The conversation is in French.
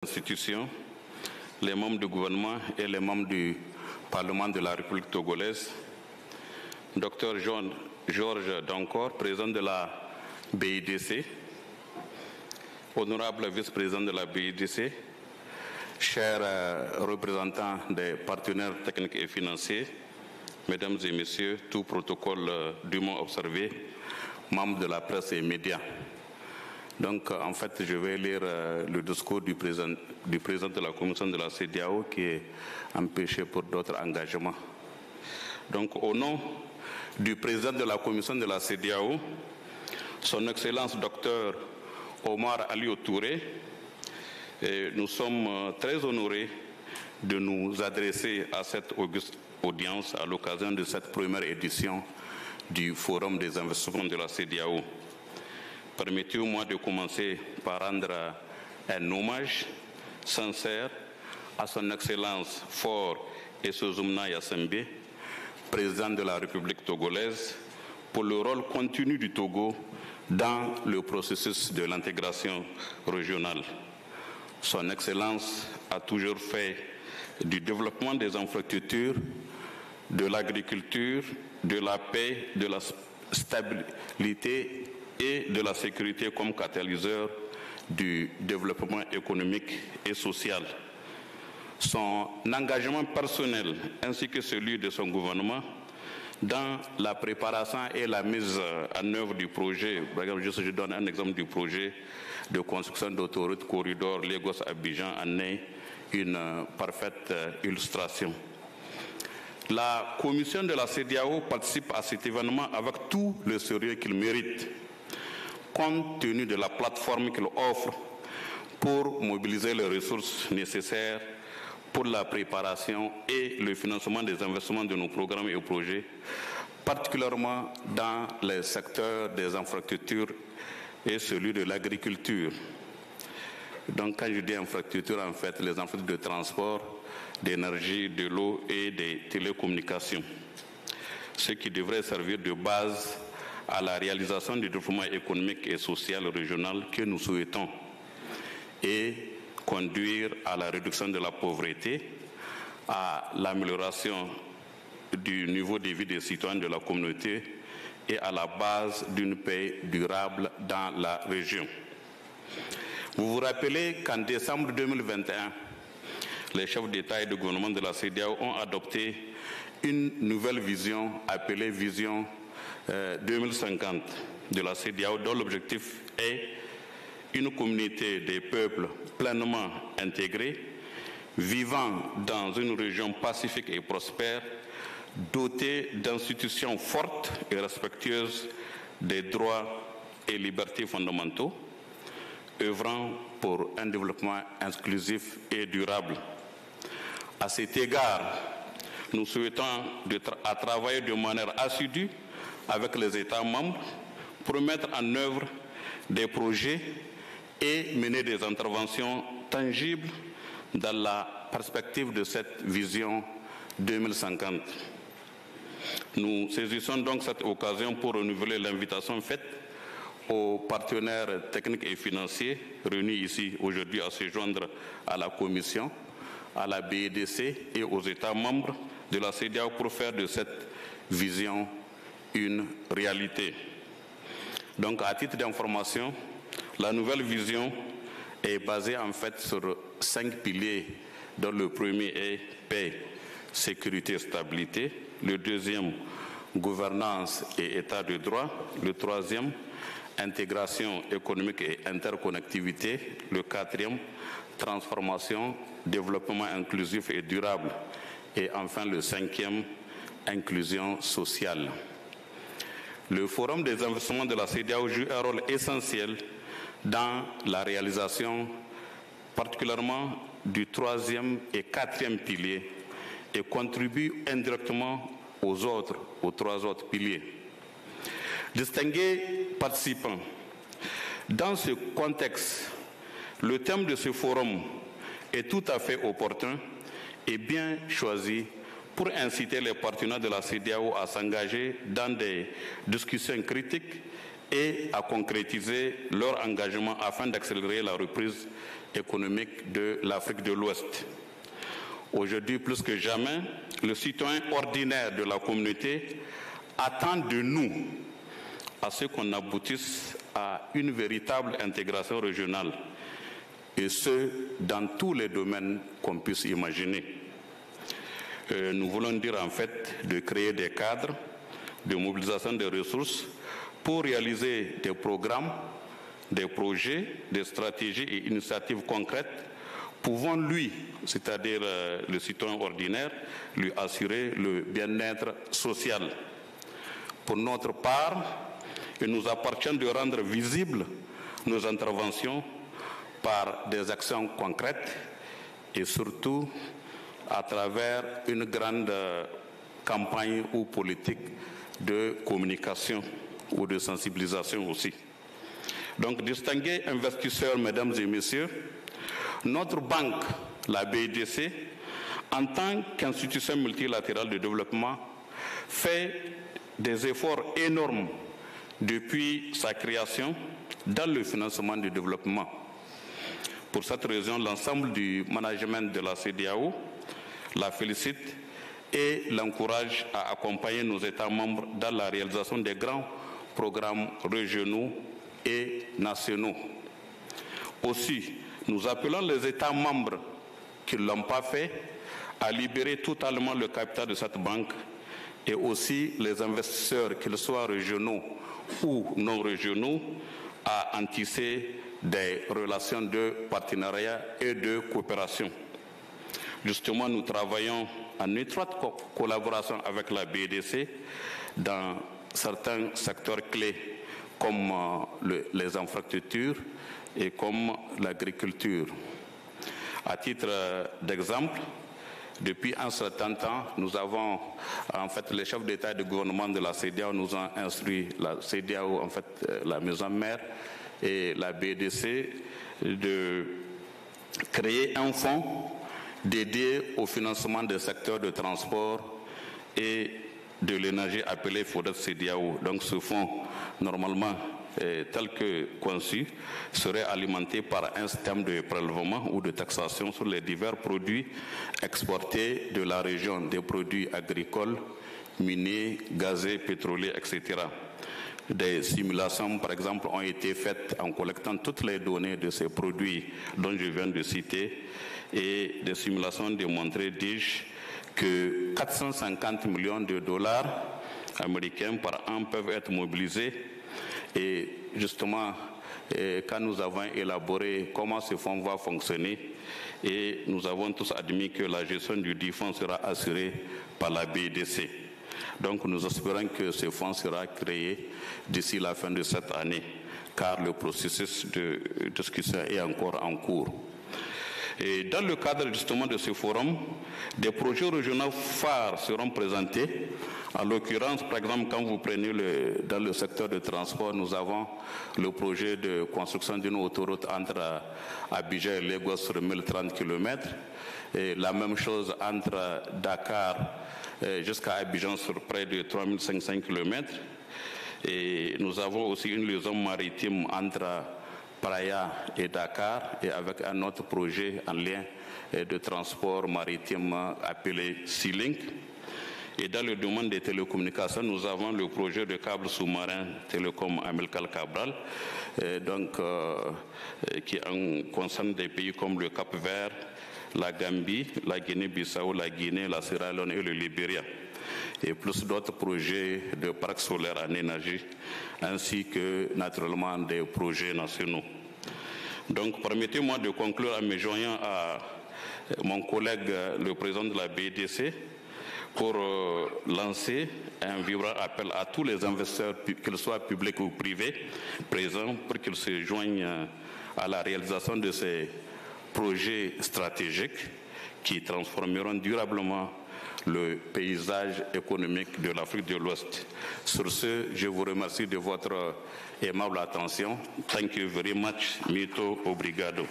institutions, les membres du gouvernement et les membres du Parlement de la République togolaise, Dr Georges Dankor, président de la BIDC, honorable vice-président de la BIDC, chers représentants des partenaires techniques et financiers, mesdames et messieurs, tout protocole dûment observé, membres de la presse et médias. Donc, en fait, je vais lire le discours du président de la commission de la CEDEAO qui est empêché pour d'autres engagements. Donc, au nom du président de la commission de la CEDEAO, son Excellence Dr Omar Alieu Touré, nous sommes très honorés de nous adresser à cette auguste audience à l'occasion de cette première édition du Forum des investissements de la CEDEAO. Permettez-moi de commencer par rendre un hommage sincère à son Excellence Faure Essozumna Yassembe, président de la République togolaise, pour le rôle continu du Togo dans le processus de l'intégration régionale. Son Excellence a toujours fait du développement des infrastructures, de l'agriculture, de la paix, de la stabilité et de la sécurité comme catalyseur du développement économique et social. Son engagement personnel ainsi que celui de son gouvernement dans la préparation et la mise en œuvre du projet, par exemple, je donne un exemple du projet de construction d'autoroute corridor Lagos-Abidjan en est une parfaite illustration. La commission de la CEDEAO participe à cet événement avec tout le sérieux qu'il mérite, compte tenu de la plateforme qu'il offre pour mobiliser les ressources nécessaires pour la préparation et le financement des investissements de nos programmes et projets, particulièrement dans les secteurs des infrastructures et celui de l'agriculture. Donc quand je dis infrastructure, en fait, les infrastructures de transport, d'énergie, de l'eau et des télécommunications, ce qui devrait servir de base à la réalisation du développement économique et social régional que nous souhaitons et conduire à la réduction de la pauvreté, à l'amélioration du niveau de vie des citoyens de la communauté et à la base d'une paix durable dans la région. Vous vous rappelez qu'en décembre 2021, les chefs d'État et de gouvernement de la CEDEAO ont adopté une nouvelle vision appelée Vision 2050 de la CEDEAO, dont l'objectif est une communauté des peuples pleinement intégrés, vivant dans une région pacifique et prospère, dotée d'institutions fortes et respectueuses des droits et libertés fondamentaux, œuvrant pour un développement inclusif et durable. À cet égard, nous souhaitons travailler de manière assidue avec les États membres pour mettre en œuvre des projets et mener des interventions tangibles dans la perspective de cette vision 2050. Nous saisissons donc cette occasion pour renouveler l'invitation faite aux partenaires techniques et financiers réunis ici aujourd'hui à se joindre à la Commission, à la BIDC et aux États membres de la CEDEAO pour faire de cette vision une réalité. Donc, à titre d'information, la nouvelle vision est basée en fait sur 5 piliers, dont le premier est paix, sécurité et stabilité, le deuxième, gouvernance et état de droit, le troisième, intégration économique et interconnectivité, le quatrième, transformation, développement inclusif et durable, et enfin le cinquième, inclusion sociale. Le Forum des investissements de la CEDEAO joue un rôle essentiel dans la réalisation particulièrement du troisième et quatrième pilier et contribue indirectement aux trois autres piliers. Distingués participants, dans ce contexte, le thème de ce forum est tout à fait opportun et bien choisi pour inciter les partenaires de la CEDEAO à s'engager dans des discussions critiques et à concrétiser leur engagement afin d'accélérer la reprise économique de l'Afrique de l'Ouest. Aujourd'hui, plus que jamais, le citoyen ordinaire de la communauté attend de nous à ce qu'on aboutisse à une véritable intégration régionale, et ce, dans tous les domaines qu'on puisse imaginer. Nous voulons dire en fait de créer des cadres de mobilisation des ressources pour réaliser des programmes, des projets, des stratégies et initiatives concrètes pouvant lui, c'est-à-dire le citoyen ordinaire, lui assurer le bien-être social. Pour notre part, il nous appartient de rendre visibles nos interventions par des actions concrètes et surtout à travers une grande campagne ou politique de communication ou de sensibilisation aussi. Donc, distingués investisseurs, mesdames et messieurs, notre banque, la BIDC, en tant qu'institution multilatérale de développement, fait des efforts énormes depuis sa création dans le financement du développement. Pour cette raison, l'ensemble du management de la CEDEAO la félicite et l'encourage à accompagner nos États membres dans la réalisation des grands programmes régionaux et nationaux. Aussi, nous appelons les États membres qui ne l'ont pas fait à libérer totalement le capital de cette banque et aussi les investisseurs, qu'ils soient régionaux ou non régionaux, à en tisser des relations de partenariat et de coopération. Justement, nous travaillons en étroite collaboration avec la BIDC dans certains secteurs clés comme les infrastructures et comme l'agriculture. À titre d'exemple, depuis un certain temps, nous avons, en fait, les chefs d'État et de gouvernement de la CEDEAO nous ont instruit, la CEDEAO, en fait, la maison mère et la BIDC, de créer un fonds dédié au financement des secteurs de transport et de l'énergie appelé FODET CEDEAO. Donc ce fonds, normalement, tel que conçu, serait alimenté par un système de prélèvement ou de taxation sur les divers produits exportés de la région, des produits agricoles, miniers, gazés, pétroliers, etc. Des simulations, par exemple, ont été faites en collectant toutes les données de ces produits dont je viens de citer, et des simulations démontraient, dis-je, que 450 millions de dollars américains par an peuvent être mobilisés. Et justement, quand nous avons élaboré comment ce fonds va fonctionner, et nous avons tous admis que la gestion du dit fonds sera assurée par la BIDC. Donc nous espérons que ce fonds sera créé d'ici la fin de cette année, car le processus de discussion est encore en cours. Et dans le cadre justement de ce forum, des projets régionaux phares seront présentés. En l'occurrence, par exemple, quand vous prenez dans le secteur de transport, nous avons le projet de construction d'une autoroute entre Abidjan et Lagos sur 1030 km. Et la même chose entre Dakar jusqu'à Abidjan sur près de 3500 km. Et nous avons aussi une liaison maritime entre Praia et Dakar, et avec un autre projet en lien de transport maritime appelé Sea-Link. Et dans le domaine des télécommunications, nous avons le projet de câble sous-marin Télécom Amilcar Cabral, qui concerne des pays comme le Cap-Vert, la Gambie, la Guinée-Bissau, la Guinée, la Sierra Leone et le Libéria. Et plus d'autres projets de parcs solaires en énergie, ainsi que naturellement des projets nationaux. Donc permettez-moi de conclure en me joignant à mon collègue, le président de la BIDC, pour lancer un vibrant appel à tous les investisseurs, qu'ils soient publics ou privés, présents, pour qu'ils se joignent à la réalisation de ces projets stratégiques qui transformeront durablement le paysage économique de l'Afrique de l'Ouest. Sur ce, je vous remercie de votre aimable attention. Thank you very much. Muito obrigado.